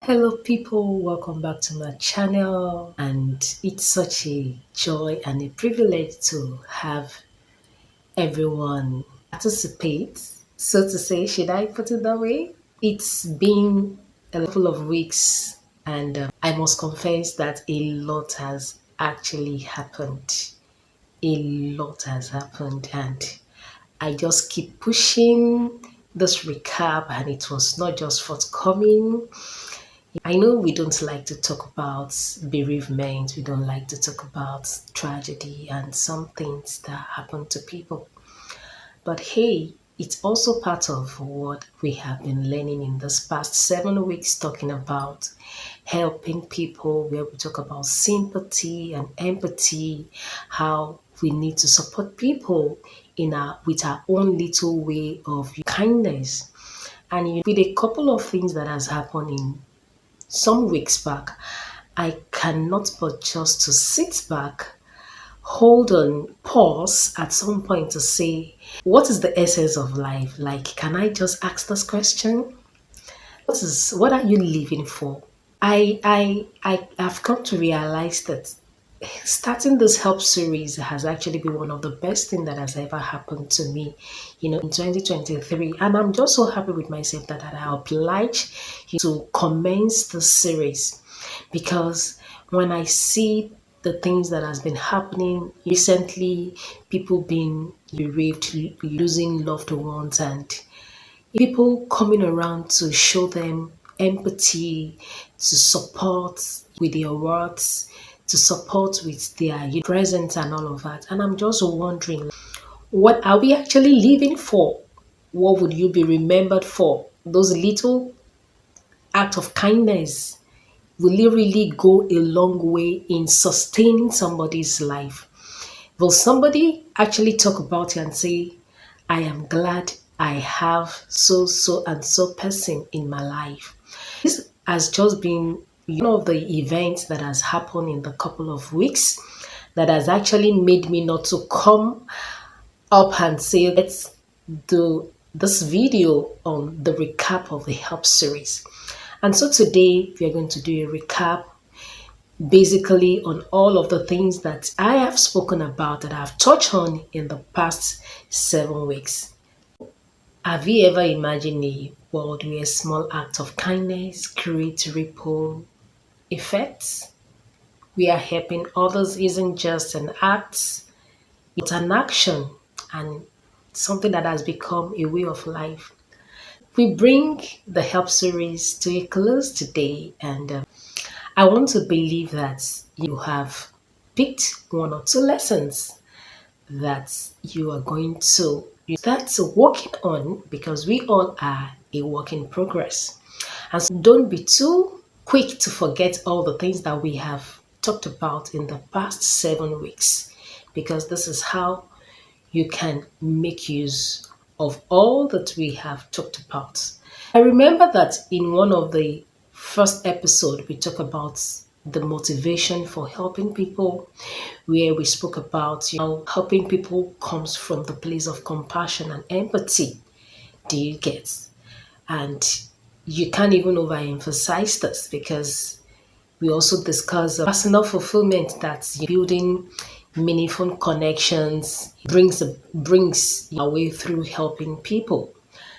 Hello, people, welcome back to my channel. And it's such a joy and a privilege to have everyone participate. So, to say, should I put it that way? It's been a couple of weeks, and I must confess that a lot has actually happened. A lot has happened, and I just keep pushing this recap, and it was not just forthcoming. I know we don't like to talk about bereavement, we don't like to talk about tragedy and some things that happen to people. But hey, it's also part of what we have been learning in this past 7 weeks, talking about helping people, where we talk about sympathy and empathy, how we need to support people in our with our own little way of kindness. And with a couple of things that has happened in some weeks back, I cannot but just to sit back, hold on, pause at some point to say, what is the essence of life? Like, can I just ask this question? What are you living for? I have come to realize that starting this help series has actually been one of the best thing that has ever happened to me, in 2023. And I'm just so happy with myself that I obliged to commence this series because when I see the things that has been happening recently, people being bereaved, losing loved ones, and people coming around to show them empathy, to support with their words, to support with their presence and all of that. And I'm just wondering, what are we actually living for? What would you be remembered for? Those little acts of kindness, will it really go a long way in sustaining somebody's life? Will somebody actually talk about it and say, I am glad I have so and so person in my life? This has just been one of the events that has happened in the couple of weeks that has actually made me not to come up and say, let's do this video on the recap of the help series. And so today we are going to do a recap basically on all of the things that I have spoken about, that I've touched on in the past 7 weeks. Have you ever imagined a world where a small act of kindness creates ripple effects? Where helping others isn't just an act, it's an action and something that has become a way of life. We bring the help series to a close today, and I want to believe that you have picked one or two lessons that you are going to start working on, because we all are a work in progress. And so don't be too quick to forget all the things that we have talked about in the past 7 weeks, because this is how you can make use of all that we have talked about. I remember that in one of the first episode we talked about the motivation for helping people, where we spoke about how helping people comes from the place of compassion and empathy. Do you get? And you can't even overemphasize this, because we also discuss personal fulfillment, that's building meaningful connections, brings our way through helping people.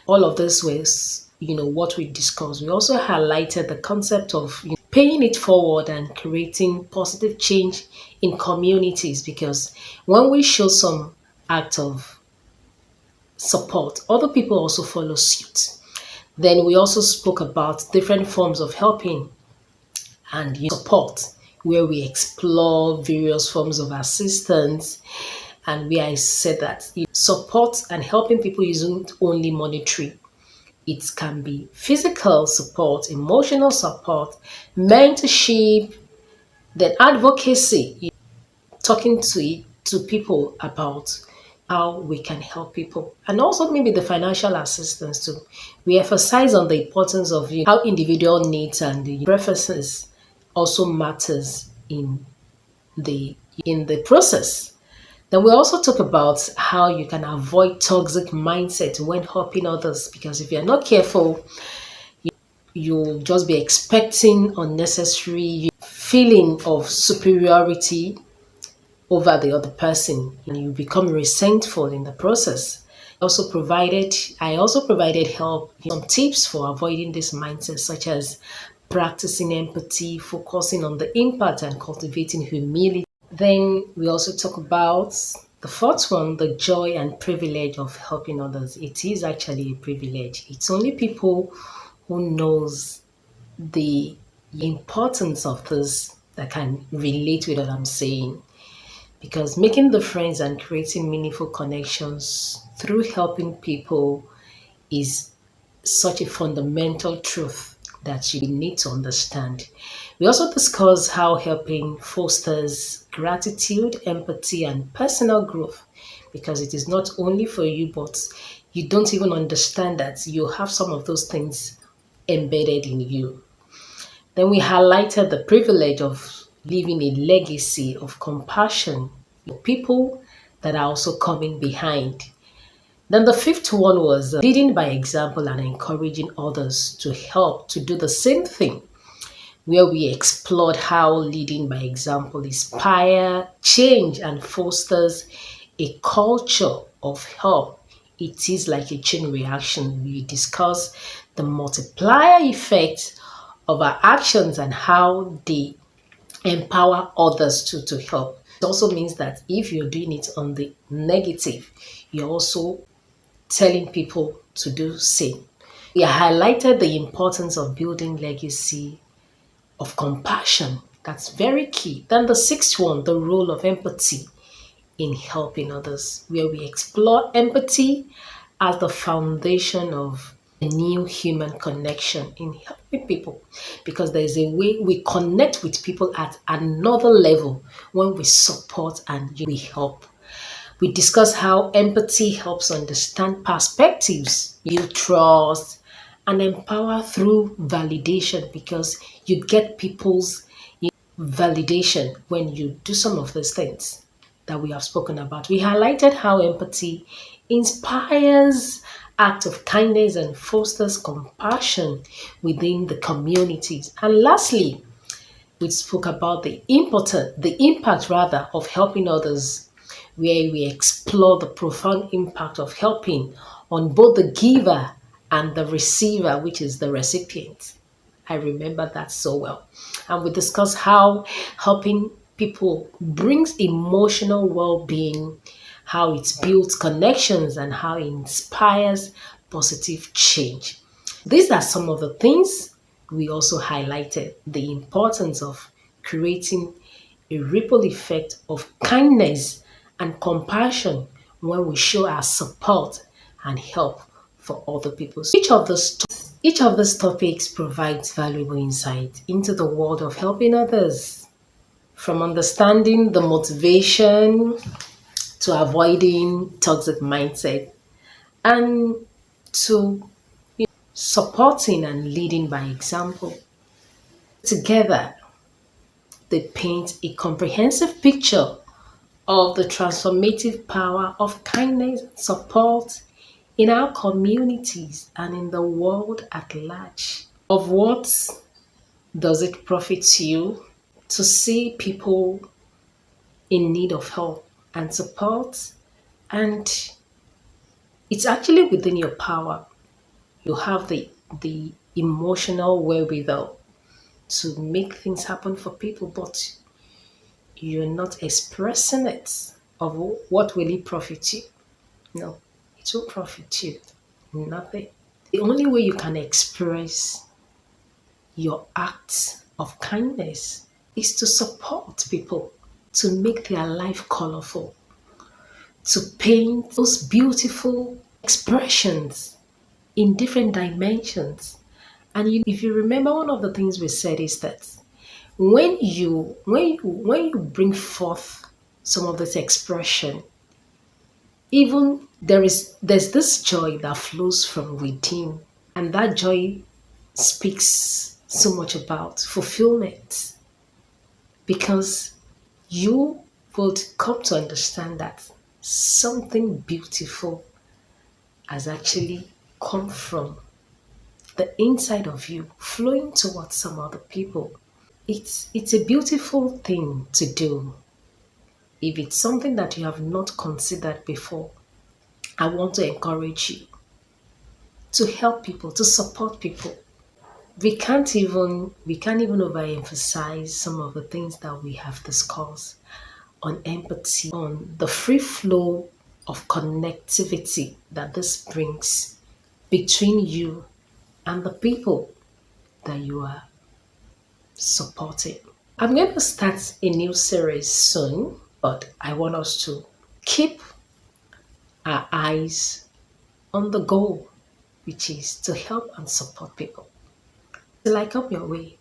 All of this was, what we discussed. We also highlighted the concept of paying it forward and creating positive change in communities, because when we show some act of support, other people also follow suit. Then we also spoke about different forms of helping and support, where we explore various forms of assistance, and where I said that support and helping people isn't only monetary. It can be physical support, emotional support, mentorship, then advocacy, talking to people about how we can help people, and also maybe the financial assistance too. We emphasize on the importance of how individual needs and the preferences also matters the in the process. Then we also talk about how you can avoid toxic mindset when helping others, because if you're not careful, You'll just be expecting unnecessary feeling of superiority over the other person, and you become resentful in the process. I also provided help, some tips for avoiding this mindset, such as practicing empathy, focusing on the impact, and cultivating humility. Then we also talk about the fourth one, the joy and privilege of helping others. It is actually a privilege. It's only people who knows the importance of this that can relate with what I'm saying. Because making the friends and creating meaningful connections through helping people is such a fundamental truth that you need to understand. We also discuss how helping fosters gratitude, empathy, and personal growth, because it is not only for you, but you don't even understand that you have some of those things embedded in you. Then we highlighted the privilege of leaving a legacy of compassion for people that are also coming behind. Then the fifth one was leading by example and encouraging others to help to do the same thing, where we explored how leading by example inspire change and fosters a culture of help. It is like a chain reaction. We discuss the multiplier effect of our actions and how they empower others to help. It also means that if you're doing it on the negative, you're also telling people to do same. We highlighted the importance of building legacy of compassion. That's very key. Then the sixth one, the role of empathy in helping others, where we explore empathy as the foundation of a new human connection in helping people, because there's a way we connect with people at another level when we support and we help. We discuss how empathy helps understand perspectives, build trust, and empower through validation, because you get people's validation when you do some of these things that we have spoken about. We highlighted how empathy inspires act of kindness and fosters compassion within the communities. And lastly, we spoke about the impact rather of helping others, where we explore the profound impact of helping on both the giver and the receiver, which is the recipient. I remember that so well. And we discuss how helping people brings emotional well-being, how it builds connections, and how it inspires positive change. These are some of the things we also highlighted: the importance of creating a ripple effect of kindness and compassion when we show our support and help for other people. So each of these topics provides valuable insight into the world of helping others, from understanding the motivation to avoiding toxic mindset, and to supporting and leading by example. Together, they paint a comprehensive picture of the transformative power of kindness and support in our communities and in the world at large. Of what does it profit you to see people in need of help and support? And it's actually within your power. You have the emotional wherewithal to make things happen for people, but you're not expressing it. Of what will it profit you? No, it will profit you nothing. The only way you can express your acts of kindness is to support people, to make their life colorful, to paint those beautiful expressions in different dimensions. And if you remember, one of the things we said is that when you bring forth some of this expression, even there's this joy that flows from within, and that joy speaks so much about fulfillment, because you would come to understand that something beautiful has actually come from the inside of you flowing towards some other people. It's a beautiful thing to do. If it's something that you have not considered before, I want to encourage you to help people, to support people. We can't even overemphasize some of the things that we have discussed on empathy, on the free flow of connectivity that this brings between you and the people that you are supporting. I'm going to start a new series soon, but I want us to keep our eyes on the goal, which is to help and support people. Till I come your way,